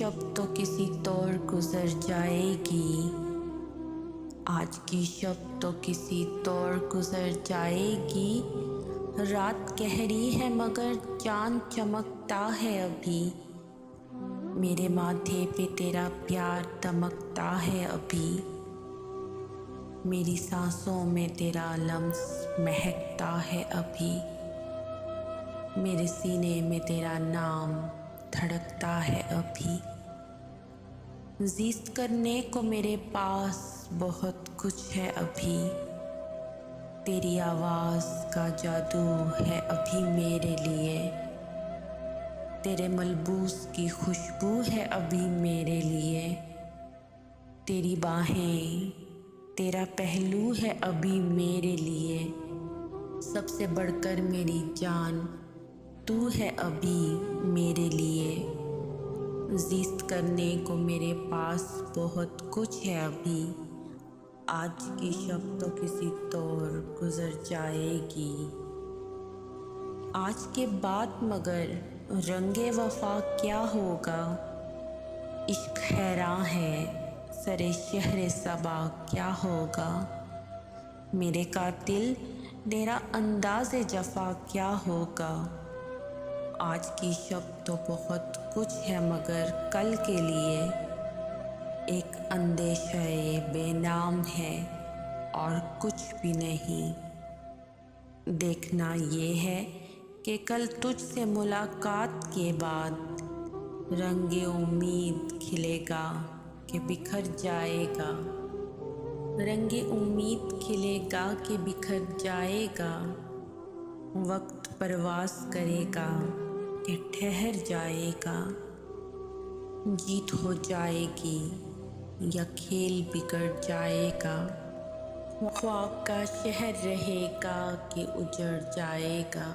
शब तो किसी तौर गुजर जाएगी, आज की शब तो किसी तौर गुजर जाएगी। रात गहरी है मगर चांद चमकता है अभी, मेरे माथे पे तेरा प्यार दमकता है अभी, मेरी सांसों में तेरा लम्स महकता है अभी, मेरे सीने में तेरा नाम धड़कता है अभी। ज़िस्त करने को मेरे पास बहुत कुछ है अभी, तेरी आवाज़ का जादू है अभी मेरे लिए, तेरे मलबूस की खुशबू है अभी मेरे लिए, तेरी बाहें तेरा पहलू है अभी मेरे लिए, सबसे बढ़कर मेरी जान तू है अभी मेरे लिए। ज़िस्त करने को मेरे पास बहुत कुछ है अभी, आज की शब तो किसी तौर गुजर जाएगी। आज के बाद मगर रंगे वफा क्या होगा, इश्क हैरान है सरे शहर सबा क्या होगा, मेरे कातिल तेरा अंदाज़े जफ़ा क्या होगा। आज की शब तो बहुत कुछ है मगर कल के लिए एक अंदेशाए बेनाम है और कुछ भी नहीं। देखना ये है कि कल तुझसे मुलाकात के बाद रंगे उम्मीद खिलेगा कि बिखर जाएगा, रंगे उम्मीद खिलेगा कि बिखर जाएगा, वक्त परवास करेगा कि ठहर जाएगा, जीत हो जाएगी या खेल बिगड़ जाएगा, ख्वाब का शहर रहेगा कि उजड़ जाएगा।